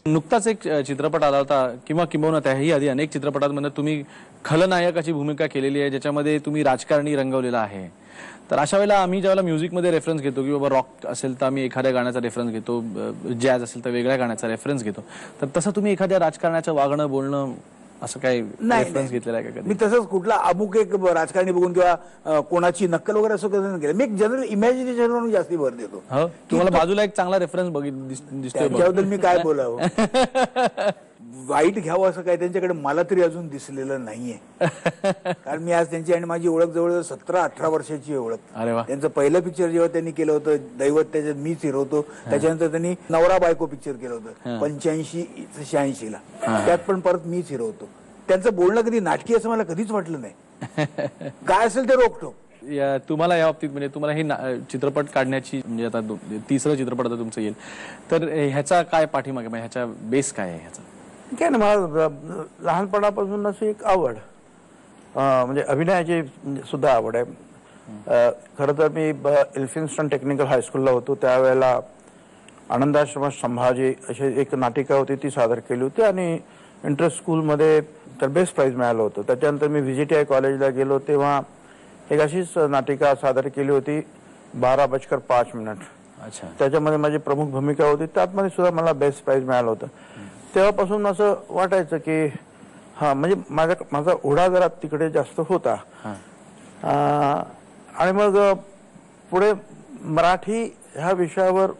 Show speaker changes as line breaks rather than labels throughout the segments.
नुकताच एक चित्रपट आला होता किंवा किंबहुना त्याही आधी अनेक चित्रपटांमध्ये तुम्ही खलनायकाची भूमिका केलेली आहे, ज्याच्यामध्ये तुम्ही राजकारणी रंगवलेला आहे. तर अशा वेळेला आम्ही ज्यावेळेला म्युझिकमध्ये रेफरन्स घेतो की बाबा रॉक असेल तर आम्ही एखाद्या गाण्याचा रेफरन्स घेतो, जॅज असेल तर वेगळ्या गाण्याचा रेफरन्स घेतो. तर तसं तुम्ही एखाद्या राजकारण्याचं वागणं बोलणं असं काही रेफरन्स घेतलेला आहे का कधी?
मी तसंच कुठला अमुक एक राजकारणी बघून किंवा कोणाची नक्कल वगैरे असं कधी केलं. मी एक जनरल इमॅजिनेशनवर जास्ती भर देतो.
हो, तुम्हाला बाजूला एक चांगला रेफरन्स दिसतोय.
त्याबद्दल मी काय बोलावं? वाईट घ्यावं असं काय त्यांच्याकडे मला तरी अजून दिसलेलं नाहीये. कारण मी आज त्यांची आणि माझी ओळख जवळ 17-18 वर्षाची ओळख.
अरे वा.
त्यांचं पहिलं पिक्चर जेव्हा त्यांनी केलं होतं दैवत, त्याच्यात मीच हिरो होतो. त्याच्यानंतर त्यांनी नवरा बायको पिक्चर केलं होतं 85-86 ला. त्यात पण परत मीच हिरो होतो. त्यांचं बोलणं कधी नाटकी असं मला कधीच वाटलं नाही. काय असेल ते रोखतो.
तुम्हाला या बाबतीत म्हणजे तुम्हाला हे चित्रपट काढण्याची म्हणजे आता तिसरं चित्रपट आता तुमचं येईल, तर ह्याचा काय पाठीमागे म्हणजे ह्याचा बेस काय आहे ह्याचा?
काय ना, मला लहानपणापासून अशी एक आवड, म्हणजे अभिनयाची सुद्धा आवड आहे. खरं तर मी एल्फिन्स्टन टेक्निकल हायस्कूलला होतो त्यावेळेला आनंदाश्रमात संभाजी अशी एक नाटिका होती, ती सादर केली होती आणि इंटरेस्ट स्कूलमध्ये तर बेस्ट प्राईज मिळालं होतं. त्याच्यानंतर मी VGTI कॉलेजला गेलो तेव्हा एक अशीच नाटिका सादर केली होती 12:05.
अच्छा.
त्याच्यामध्ये माझी प्रमुख भूमिका होती, त्यातमध्ये सुद्धा मला बेस्ट प्राईज मिळालं होतं. तेव्हापासून असं वाटायचं की हा म्हणजे माझा ओढा जरा तिकडे जास्त होता. आणि मग पुढे मराठी ह्या विषयावर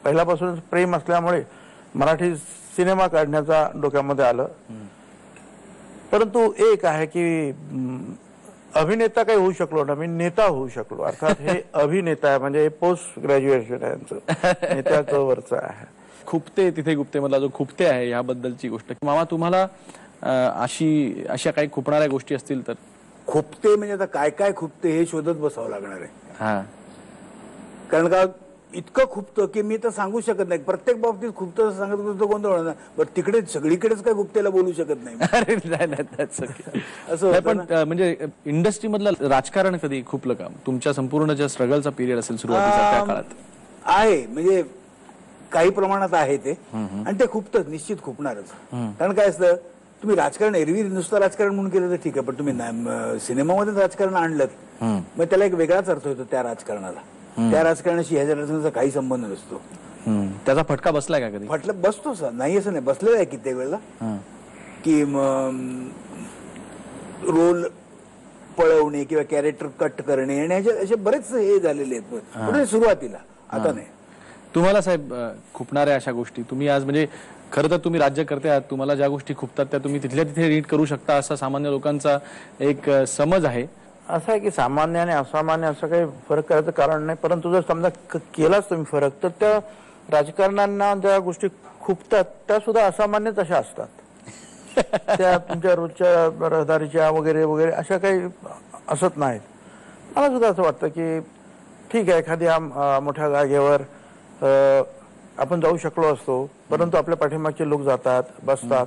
पहिल्यापासून प्रेम असल्यामुळे मराठी सिनेमा काढण्याचा डोक्यामध्ये आलं. परंतु एक आहे की अभिनेता काही होऊ शकलो ना, मी नेता होऊ शकलो. अर्थात हे अभिनेता आहे म्हणजे पोस्ट ग्रॅज्युएशन आहे यांचं, नेत्याचं वरचं आहे.
खुपते तिथे गुप्ते मधला जो खुपते आहे याबद्दलची गोष्ट, मामा तुम्हाला अशा काही खुपणाऱ्या गोष्टी असतील तर?
खुपते म्हणजे आता काय काय खुपते हे शोधत बसावं लागणार आहे. कारण का इतकं खुपतं की मी तर सांगू शकत नाही. प्रत्येक बाबतीत खुपतं सांगत होतं गोंधळ होणार. बरं तिकडे सगळीकडेच काय खुपतेला बोलू शकत नाही.
असं पण म्हणजे इंडस्ट्री मधलं राजकारण कधी खुपलं का तुमच्या संपूर्ण ज्या स्ट्रगलचा पिरियड असेल सुरुवातीचा त्या काळात?
आहे म्हणजे काही प्रमाणात आहे ते, आणि ते खुपतच, निश्चित खुपणारच. कारण काय असतं, तुम्ही राजकारण एरवी नुसतं राजकारण म्हणून केलं तर ठीक आहे, पण तुम्ही सिनेमामध्ये राजकारण आणलं मग त्याला एक वेगळाच अर्थ होतो त्या राजकारणाला. त्या राजकारणाशी ह्याच्या राजकारणाचा काही संबंध नसतो.
त्याचा फटका बसलाय का कधी?
बसतो नाही असं नाही, बसलेला आहे कित्येक वेळेला. की रोल पळवणे किंवा कॅरेक्टर कट करणे आणि असे बरेच हे झालेले आहेत सुरुवातीला, आता नाही.
तुम्हाला साहेब खुपणाऱ्या अशा गोष्टी तुम्ही आज म्हणजे खरं तर तुम्ही राज्यकर्ते आहात, तुम्हाला ज्या गोष्टी खुपतात त्या तुम्ही तिथल्या तिथे रीड करू शकता असा सामान्य लोकांचा एक समज आहे.
असं आहे की सामान्य आणि असामान्य असं काही फरक करायचं कारण नाही. परंतु जर समजा केलाच तुम्ही फरक, तर त्या राजकारण्यांना ज्या गोष्टी खुपतात त्या सुद्धा असामान्यच अशा असतात. त्या तुमच्या रोजच्या रहदारीच्या वगैरे वगैरे अशा काही असत नाहीत. मला सुद्धा असं वाटतं की ठीक आहे, एखाद्या मोठ्या जागेवर आपण जाऊ शकलो असतो, परंतु आपल्या पाठीमागचे लोक जातात, बसतात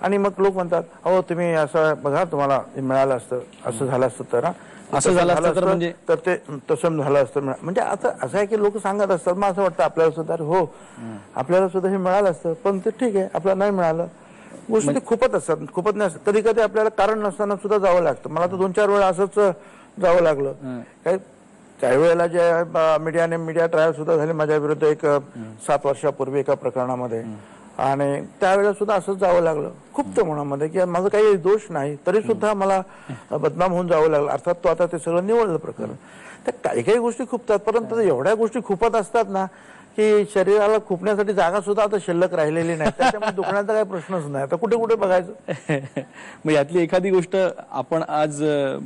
आणि मग लोक म्हणतात अहो तुम्ही असं बघा, तुम्हाला मिळालं असतं, असं झालं असतं तर,
असं झालं असतं तर म्हणजे
तर ते तसं झालं असतं. म्हणजे आता असं आहे की लोक सांगत असतात. मग असं वाटतं आपल्याला सुद्धा हो आपल्याला सुद्धा हे मिळालं असतं, पण ते ठीक आहे आपल्याला नाही मिळालं. गोष्टी खूपच असतात, खूपच नाही असतात. कधी कधी आपल्याला कारण नसताना सुद्धा जावं लागतं. मला तर 2-4 वेळा असंच जावं लागलं. काय त्यावेळेला ज्या मीडिया ट्रायल सुद्धा झाली माझ्या विरुद्ध एक 7 वर्षापूर्वी एका प्रकरणामध्ये, आणि त्यावेळेला सुद्धा असंच जावं लागलं. खूप त्या मनामध्ये की माझं काही दोष नाही तरी सुद्धा मला बदनाम होऊन जावं लागलं. अर्थात तो आता ते सगळं निवडलं प्रकरण. तर काही काही गोष्टी खुपतात, परंतु एवढ्या गोष्टी खुपत असतात ना की शरीराला खुपण्यासाठी जागा सुद्धा आता शिल्लक राहिलेली नाही. त्याच्यामुळे दुखण्याचा काही प्रश्नच नाही. आता कुठे कुठे बघायचं.
मग यातली एखादी गोष्ट आपण आज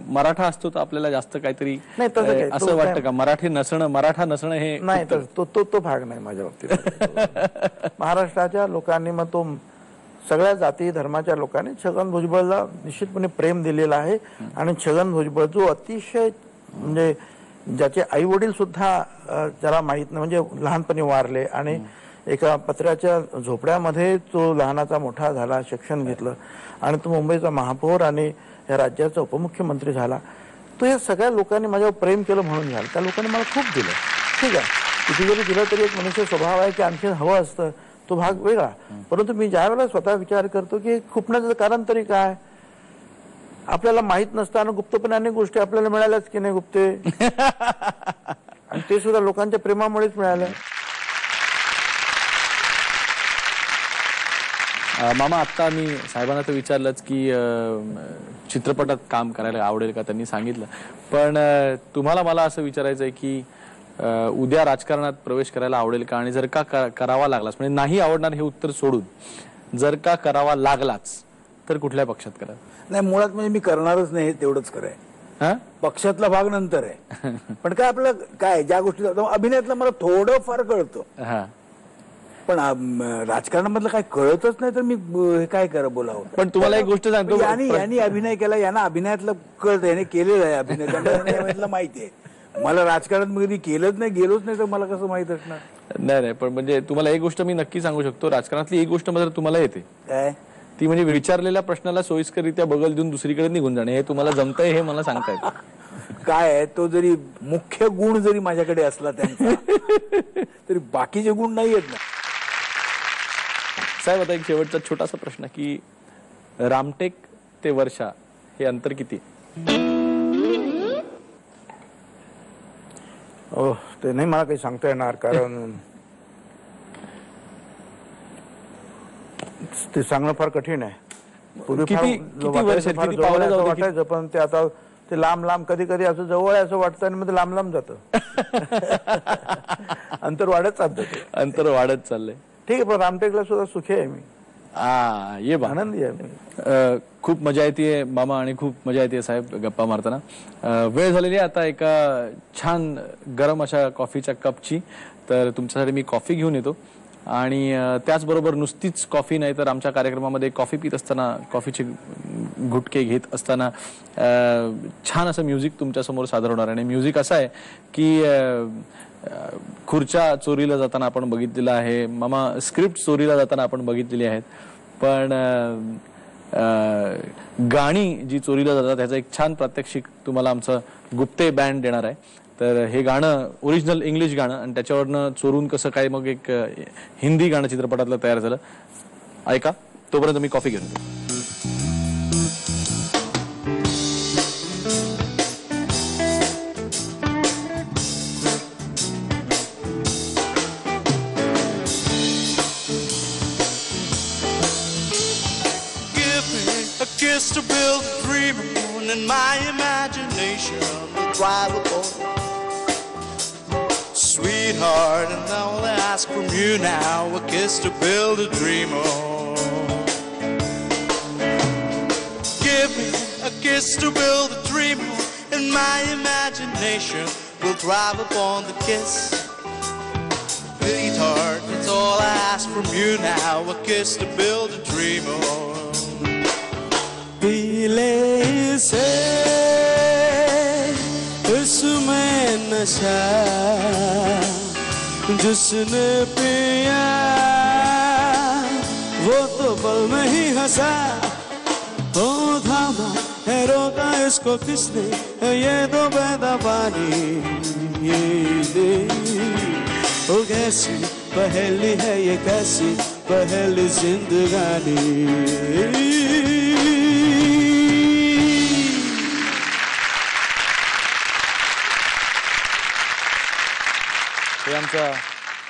मराठा असतो तर आपल्याला जास्त काहीतरी असं वाटतं का मराठा नसणं हे
नाही? तर तो भाग नाही माझ्या बाबतीत. महाराष्ट्राच्या लोकांनी, मग तो सगळ्या जाती धर्माच्या लोकांनी छगन भुजबळला निश्चितपणे प्रेम दिलेलं आहे. आणि छगन भुजबळ जो अतिशय म्हणजे ज्याचे आई वडील सुद्धा ज्याला माहित नाही, म्हणजे लहानपणी वारले आणि एका पत्र्याच्या झोपड्यामध्ये तो लहानाचा मोठा झाला, शिक्षण घेतलं आणि तो मुंबईचा महापौर आणि या राज्याचा उपमुख्यमंत्री झाला. तो या सगळ्या लोकांनी माझ्यावर प्रेम केलं म्हणून झालं. त्या लोकांनी मला खूप दिलं. ठीक आहे, किती जरी दिलं तरी एक मनुष्य स्वभाव आहे की आणखी हवं असतं, तो भाग वेगळा. परंतु मी ज्या वेळेला स्वतः विचार करतो की खुपण्याचं कारण तरी काय, आपल्याला माहित नसताना गुप्तपणे अनेक गोष्टी आपल्याला मिळाल्याच की नाही गुप्ते, आणि ते सुद्धा लोकांच्या प्रेमामुळेच मिळालं.
मामा, आता मी साहेबांना तर विचारलंच की चित्रपटात काम करायला आवडेल का, त्यांनी सांगितलं. पण तुम्हाला मला असं विचारायचं आहे की उद्या राजकारणात प्रवेश करायला आवडेल का, आणि जर का करावा लागलाच, म्हणजे नाही आवडणार हे उत्तर सोडून जर का करावा लागलाच तर कुठल्या पक्षात करा?
नाही, मुळात म्हणजे मी करणारच नाही, हे तेवढंच कराय. पक्षातला भाग नंतर आहे. पण काय आपलं काय ज्या गोष्टी अभिनयातलं मला थोडं फार कळतं, पण राजकारणामधलं काय कळतच नाही, तर मी हे काय करा बोलावं.
पण तुम्हाला एक गोष्ट सांगतो,
यांनी अभिनय केला, यांना अभिनयातलं कळतं, याने केलेलं आहे अभिनय, त्यांना माहिती आहे. मला राजकारणात मी केलंच नाही, गेलोच नाही, तर मला कसं माहित असणार?
नाही, पण म्हणजे तुम्हाला एक गोष्ट मी नक्की सांगू शकतो, राजकारणातली एक गोष्ट मात्र तुम्हाला येते.
काय?
ती म्हणजे विचारलेल्या प्रश्नाला सोयीस्करित्या बगल देऊन दुसरीकडे निघून जाणे. हे तुम्हाला जमतंय हे मला सांगता येतं.
काय आहे, तो जरी मुख्य गुण जरी माझ्याकडे असला त्यांचा, तरी बाकीचे गुण नाही आहेत ना.
साहेब, आता एक शेवटचा छोटासा प्रश्न की रामटेक ते वर्षा हे अंतर किती?
ते नाही मला काही सांगता येणार, कारण ते सांगणं फार कठीण आहे. वाटायचं, पण ते आता ते लांब लांब, कधी कधी असं जवळ आहे असं वाटतं आणि मग लांब लांब जातं. अंतर वाढत चालतं,
अंतर वाढत चाललंय.
ठीक आहे, पण रामटेकला सुद्धा सुखी आहे मी,
ये बा,
आनंदी आहे मी.
खूप मजा येते मामा, आणि खूप मजा येते साहेब गप्पा मारताना. वेळ झालेली आहे आता एका छान गरम अशा कॉफीच्या कपची, तर तुमच्यासाठी मी कॉफी घेऊन येतो. आणि त्याचबरोबर नुसतीच कॉफी नाही, तर आमच्या कार्यक्रमामध्ये कॉफी पित असताना, कॉफीचे घुटके घेत असताना छान असं म्युझिक तुमच्यासमोर सादर होणार. आणि म्युझिक असं आहे की खुर्च्या चोरीला जाताना आपण बघितलेलं आहे, मामा स्क्रिप्ट चोरीला जाताना आपण बघितलेली आहेत, पण गाणी जी चोरीला जातात त्याचं एक छान प्रात्यक्षिक तुम्हाला आमचं गुप्ते बँड देणार आहे. तर हे गाणं ओरिजिनल इंग्लिश गाणं, आणि त्याच्यावरनं चोरून कसं काय मग एक हिंदी गाणं चित्रपटातलं तयार झालं. ऐका, तोपर्यंत मी कॉफी घेऊन येतो.
Kiss to build a dream upon, and my imagination will drive upon. Sweetheart, and all I ask from you now, a kiss to build a dream on. Give me a kiss to build a dream on, and my imagination will drive upon the kiss. Sweetheart, it's all I ask from you now, a kiss to build a dream on. पीले से इसमें नशा जिसने पिया वो तो पल में ही हंसा, हो थामा है रोका इसको किसने, ये तो बहता पानी, ये वो कैसी पहली है, ये कैसी पहली जिंदगानी.
हे आमच्या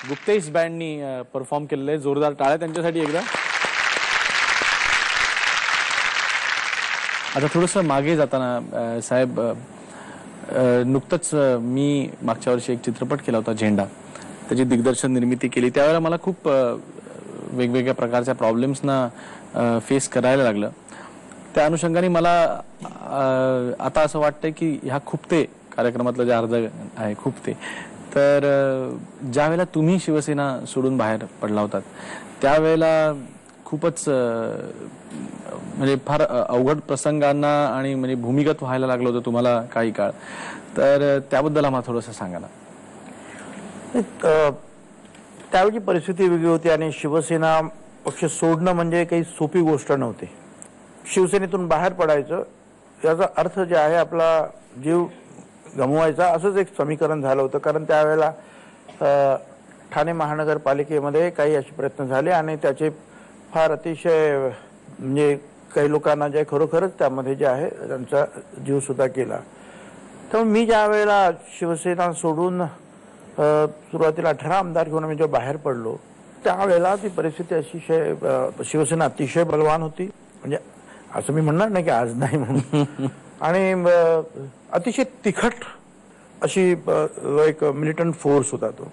गुप्तेश बँडनी परफॉर्म केलेलं आहे. जोरदार टाळ्या त्यांच्यासाठी एकदा. आता थोडंसं मागे जाताना साहेब, नुकतंच मी मागच्या वर्षी एक चित्रपट केला होता झेंडा, त्याची दिग्दर्शन निर्मिती केली. त्यावेळेला मला खूप वेगवेगळ्या प्रकारच्या प्रॉब्लेम्सना फेस करायला लागलं. त्या अनुषंगाने मला आता असं वाटतंय की ह्या खुपते कार्यक्रमातलं जे अर्ध आहे खुपते, तर ज्या वेळेला तुम्ही शिवसेना सोडून बाहेर पडला होतात त्यावेळेला खूपच म्हणजे फार अवघड प्रसंगांना आणि म्हणजे भूमिगत व्हायला लागलं होतं तुम्हाला काही काळ. तर त्याबद्दल आम्हाला थोडंसं सांगा ना.
त्यावेळी परिस्थिती वेगळी होती आणि शिवसेना पक्ष सोडणं म्हणजे काही सोपी गोष्ट नव्हती. शिवसेनेतून बाहेर पडायचं याचा अर्थ जे आहे आपला जीव गमवायचा, असंच एक समीकरण झालं होतं. कारण त्यावेळेला ठाणे महानगरपालिकेमध्ये काही असे प्रयत्न झाले आणि त्याचे फार अतिशय म्हणजे काही लोकांना जे खरोखरच त्यामध्ये जे आहे त्यांचा जीव सुद्धा गेला. त्यामुळे मी ज्या वेळेला शिवसेना सोडून सुरुवातीला 18 आमदार घेऊन मी जेव्हा बाहेर पडलो त्यावेळेला ती परिस्थिती अतिशय शिवसेना अतिशय बलवान होती. म्हणजे असं मी म्हणणार नाही की आज नाही म्हणून आणि अतिशय तिखट अशी एक मिलिटंट फोर्स होता तो.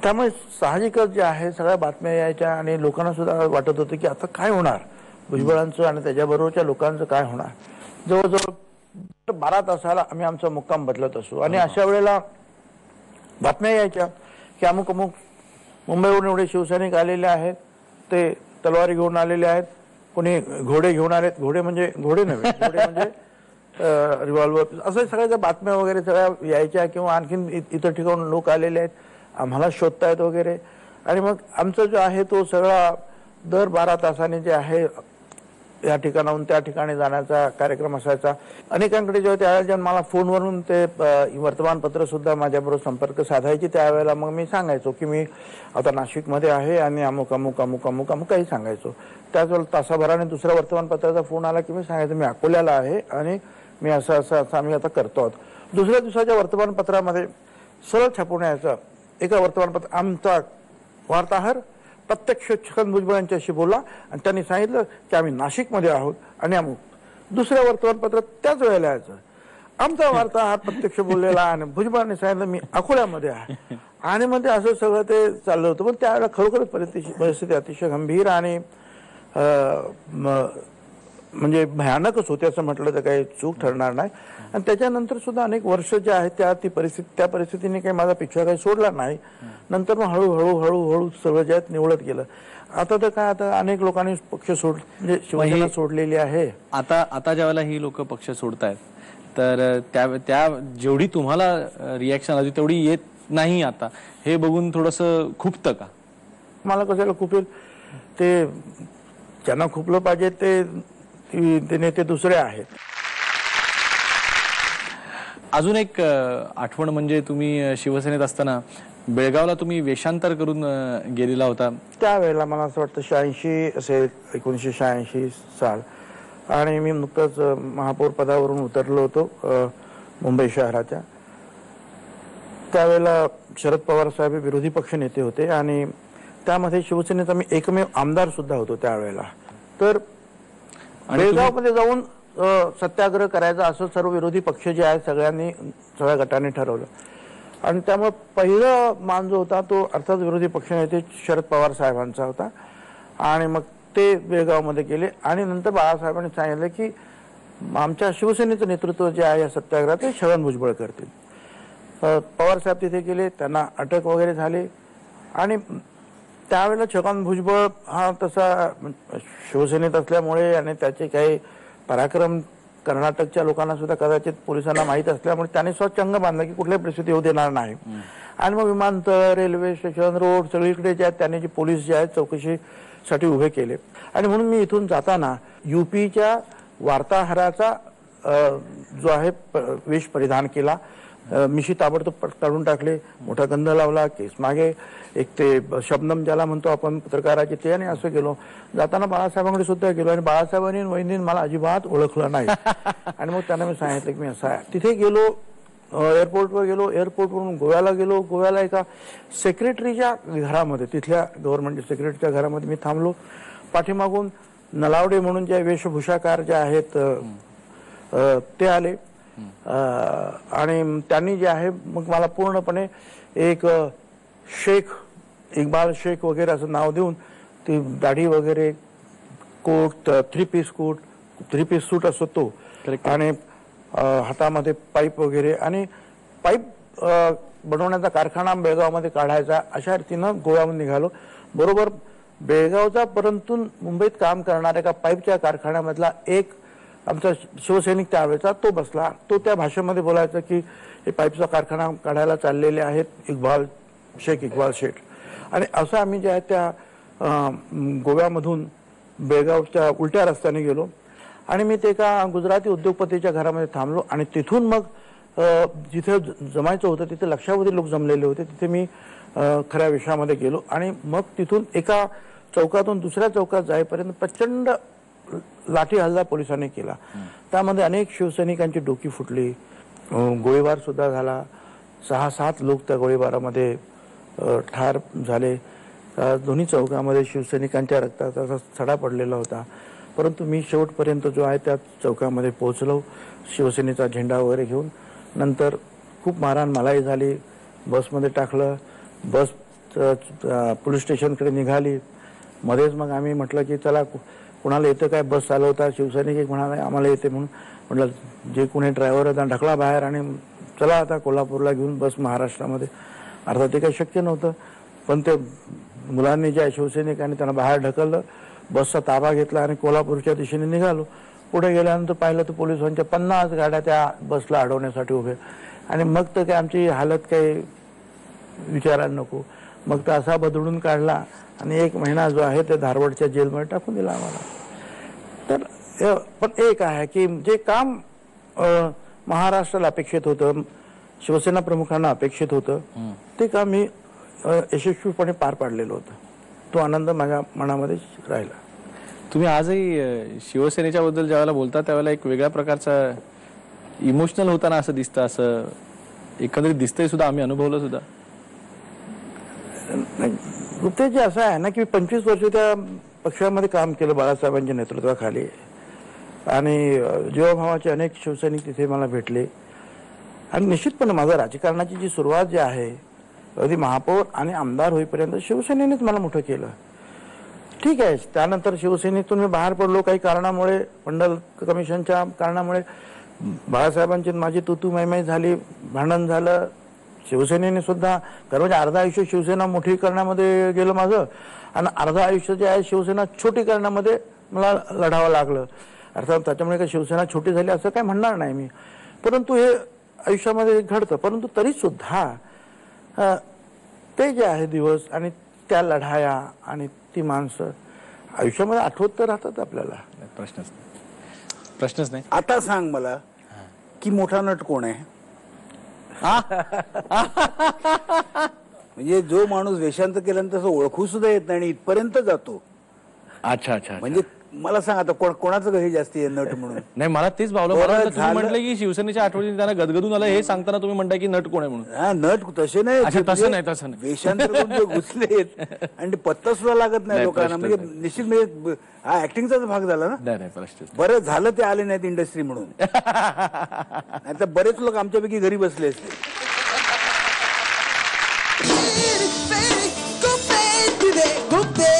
त्यामुळे साहजिकच जे आहे सगळ्या बातम्या यायच्या आणि लोकांना सुद्धा वाटत होतं की आता काय होणार भुजबळांचं आणि त्याच्याबरोबरच्या लोकांचं काय होणार. जवळजवळ 12 तासाला आम्ही आमचा मुक्काम बदलत असू आणि अशा वेळेला बातम्या यायच्या की अमुक अमुक मुंबईवरून एवढे शिवसैनिक आलेले आहेत, ते तलवारी घेऊन आलेले आहेत, कोणी घोडे घेऊन आलेत. घोडे म्हणजे घोडे नव्हे, घोडे म्हणजे रिव्हॉल्वर, असं सगळ्या बातम्या वगैरे सगळ्या यायच्या. किंवा आणखीन इतर ठिकाणून लोक आलेले आहेत, आम्हाला शोधतायत वगैरे. आणि मग आमचा जो आहे तो सगळा दर 12 तासाने जे आहे या ठिकाणाहून त्या ठिकाणी जाण्याचा कार्यक्रम असायचा. अनेकांकडे जेव्हा त्यावेळेला मला फोनवरून ते वर्तमानपत्र सुद्धा माझ्याबरोबर संपर्क साधायचे त्यावेळेला मग मी सांगायचो की मी आता नाशिकमध्ये आहे आणि अमुक अमुक अमुक अमुक अमुक काही सांगायचो. त्याच वेळेला तासाभराने दुसऱ्या वर्तमानपत्राचा फोन आला की मी सांगायचो मी अकोल्याला आहे आणि मी असं असं असं आम्ही आता करतो आहोत. दुसऱ्या दिवसाच्या वर्तमानपत्रामध्ये सरळ छापून यायचं एका वर्तमानपत्र आमचा वार्ताहर प्रत्यक्ष छगन भुजबळ यांच्याशी बोलला आणि त्यांनी सांगितलं की आम्ही नाशिकमध्ये आहोत आणि अमुक. दुसऱ्या वर्तमानपत्रात त्याच वेळेला यायचं आमचा वार्ताहर प्रत्यक्ष बोललेला आणि भुजबळांनी सांगितलं मी अकोल्यामध्ये आहे आणि मध्ये असं सगळं ते चाललं होतं. पण त्यावेळेला खरोखरच परिस्थिती अतिशय गंभीर आणि म्हणजे भयानकच होते असं म्हटलं तर काही चूक ठरणार नाही. आणि त्याच्यानंतर सुद्धा अनेक वर्ष जे आहेत त्या परिस्थितीने काही माझा पिछा काही सोडला नाही. नंतर मग हळूहळू सगळं जे आहेत निवळत गेलं. आता तर काय आता अनेक लोकांनी पक्ष म्हणजे शिवसेना सोडलेली आहे.
आता ज्या वेळेला ही लोक पक्ष सोडतायत तर त्या जेवढी तुम्हाला रिॲक्शन आली तेवढी येत नाही आता, हे बघून थोडंसं खुपतं का?
मला कशाला खुपेल, ते ज्यांना खुपलं पाहिजे ते नेते दुसरे आहेत.
अजून एक आठवण म्हणजे तुम्ही शिवसेनेत असताना बेळगावला तुम्ही वेषांतर करून गेलेला होता.
त्यावेळेला मला असं वाटतं 86 असेल 1986 साल आणि मी नुकतंच महापौर पदावरून उतरलो होतो मुंबई शहराच्या. त्यावेळेला शरद पवार साहेब विरोधी पक्ष नेते होते आणि त्यामध्ये शिवसेनेचा मी एकमेव आमदार सुद्धा होतो त्यावेळेला. तर बेळगावमध्ये जाऊन सत्याग्रह करायचा असं सर्व विरोधी पक्ष जे आहेत सगळ्या गटाने ठरवलं. आणि त्यामुळे पहिला मान जो होता तो अर्थात विरोधी पक्ष नेते शरद पवार साहेबांचा होता. आणि मग ते बेळगावमध्ये गेले आणि नंतर बाळासाहेबांनी सांगितलं की आमच्या शिवसेनेचं नेतृत्व जे आहे या सत्याग्रहात ते छगन भुजबळ करतील. पवार साहेब तिथे गेले, त्यांना अटक वगैरे झाली आणि त्यावेळेला छगन भुजबळ हा तसा शिवसेनेत असल्यामुळे आणि त्याचे काही पराक्रम कर्नाटकच्या लोकांना सुद्धा कदाचित पोलिसांना माहीत असल्यामुळे त्याने स्वचंग बांधला की कुठल्याही परिस्थिती येऊ देणार नाही. आणि मग विमानतळ, रेल्वे स्टेशन, रोड सगळीकडे जे आहेत त्यांनी जे पोलीस जे आहेत चौकशीसाठी उभे केले. आणि म्हणून मी इथून जाताना युपीच्या वार्ताहराचा जो आहे वेश परिधान केला, मिशी ताबडतोब काढून टाकले, मोठा गंध लावला, केस मागे, एक ते शबनम ज्याला म्हणतो आपण पत्रकाराचे ते, आणि असं गेलो. जाताना बाळासाहेबांकडे सुद्धा गेलो आणि बाळासाहेबांनी वहिनींनी मला अजिबात ओळखलं नाही. आणि मग त्यांना मी सांगितलं की मी असं आहे. तिथे गेलो, एअरपोर्टवर गेलो, एअरपोर्टवरून गोव्याला गेलो. गोव्याला एका सेक्रेटरीच्या घरामध्ये, तिथल्या गव्हर्नमेंट सेक्रेटरीच्या घरामध्ये मी थांबलो. पाठीमागून नलावडे म्हणून ज्या वेशभूषाकार ज्या आहेत ते आले आणि त्यांनी जे आहे मग मला पूर्णपणे एक शेख, इक्बाल शेख वगैरे असं नाव देऊन ती दाढी वगैरे, कोट, थ्री पीस सूट असतो तो, आणि हातामध्ये पाईप वगैरे, आणि पाईप बनवण्याचा कारखाना बेळगावमध्ये काढायचा अशा रीतीनं गोव्यामध्ये निघालो. बरोबर बेळगावचा परंतु मुंबईत काम करणाऱ्या एका पाईपच्या कारखान्यामधला एक आमचा शिवसैनिक त्यावेळेचा तो बसला. तो त्या भाषेमध्ये बोलायचा की हे पाईपचा कारखाना काढायला चाललेले आहेत इक्बाल शेठ. आणि असं आम्ही जे आहे त्या गोव्यामधून बेळगावच्या उलट्या रस्त्याने गेलो आणि मी ते एका गुजराती उद्योगपतीच्या घरामध्ये थांबलो आणि तिथून मग जिथे जमायचं होतं तिथे लक्षावधी लोक जमलेले होते. तिथे मी खऱ्या विषयामध्ये गेलो आणि मग तिथून एका चौकातून दुसऱ्या चौकात जाईपर्यंत प्रचंड लाठी हल्ला पोलिसांनी केला. त्यामध्ये अनेक शिवसैनिकांची डोकी फुटली, गोळीबार सुद्धा झाला. 6-7 लोक त्या गोळीबारामध्ये ठार झाले. दोन्ही चौकामध्ये शिवसैनिकांच्या रक्ताचा सडा पडलेला होता. परंतु मी शेवटपर्यंत जो आहे त्या चौकामध्ये पोहोचलो शिवसेनेचा झेंडा वगैरे घेऊन. नंतर खूप मारहाण मलाही झाली. बसमध्ये टाकलं, बस पोलीस स्टेशनकडे निघाली. मध्येच मग आम्ही म्हटलं की चला कुणाला येतं काय बस चालवता. शिवसैनिक एक म्हणाले आम्हाला येते म्हणून. म्हटलं जे कोणी ड्रायव्हर होता ढकला बाहेर आणि चला आता कोल्हापूरला घेऊन बस महाराष्ट्रामध्ये. अर्थात ते काही शक्य नव्हतं, पण ते मुलांनी ज्या शिवसैनिकांनी त्यांना बाहेर ढकललं, बसचा ताबा घेतला आणि कोल्हापूरच्या दिशेने निघालो. पुढे गेल्यानंतर पाहिलं तर पोलिसांच्या 50 गाड्या त्या बसला अडवण्यासाठी उभे. आणि मग तर काय आमची हालत काही विचारायला नको. मग तर असा बदलून काढला आणि 1 महिना जो आहे ते धारवाडच्या जेलमध्ये टाकून दिला आम्हाला. तर पण एक आहे की जे काम महाराष्ट्राला अपेक्षित होतं, शिवसेना प्रमुखांना अपेक्षित होतं, ते काम मी यशस्वीपणे पार पाडलेलं होतं. तो आनंद माझ्या मनामध्ये राहिला.
तुम्ही आजही शिवसेनेच्या बद्दल ज्यावेळेला बोलता त्यावेळेला एक वेगळ्या प्रकारचा इमोशनल होताना असं दिसतं, असं एकंदरीत दिसतंय सुद्धा, आम्ही अनुभवलं सुद्धा.
गुप्ते जे असं आहे ना की 25 वर्ष त्या पक्षामध्ये काम केलं बाळासाहेबांच्या नेतृत्वाखाली आणि जीवाभावाचे अनेक शिवसैनिक तिथे मला भेटले. आणि निश्चितपणे माझं राजकारणाची जी सुरुवात जी आहे अगदी महापौर आणि आमदार होईपर्यंत शिवसेनेनेच मला मोठं केलं. ठीक आहे, त्यानंतर शिवसेनेतून मी बाहेर पडलो काही कारणामुळे, मंडल कमिशनच्या कारणामुळे. बाळासाहेबांची माझी तुतू मैमाई झाली, भांडण झालं. शिवसेनेने सुद्धा म्हणजे अर्ध आयुष्य शिवसेना मोठी करण्यामध्ये गेलं माझं आणि अर्ध आयुष्य जे आहे शिवसेना छोटी करण्यामध्ये मला लढावं लागलं. अर्थात त्याच्यामुळे काही शिवसेना छोटी झाली असं काय म्हणणार नाही मी, परंतु हे आयुष्यामध्ये घडतं. परंतु तरी सुद्धा ते जे आहे दिवस आणि त्या लढाया आणि ती माणसं आयुष्यामध्ये आठवत तर राहतात आपल्याला.
प्रश्नच नाही.
आता सांग मला की मोठा नट कोण आहे? म्हणजे जो माणूस वेशांतर केल्यानंतर तसं ओळखू सुद्धा येत नाही आणि इथपर्यंत जातो.
अच्छा अच्छा.
म्हणजे मला सांग आता कोणाचं हे जास्ती आहे नट म्हणून?
नाही, मला तेच भावलं.
बरं
मला वाटलं तुम्ही
झालं.
म्हटलं की शिवसेनेच्या आठवणी त्यांना गदगदून आलं हे सांगताना तुम्ही म्हणताय की नट कोण आहे म्हणून.
हा, नट तसे नाही.
अच्छा, तसं नाही, तसं नाही.
वेशांतर करून जे घुसलेत आणि ते पत्ता सुद्धा लागत नाही
नाही,
लोकांना.
प्रश्नच
म्हणजे निश्चित म्हणजे हा ऍक्टिंगचाच भाग झाला ना.
नाही नाही, प्रश्नच
बरं झालं ते आले नाहीत इंडस्ट्री म्हणून, नाही तर बरेच लोक आमच्यापैकी घरी बसले असते.
Go, baby,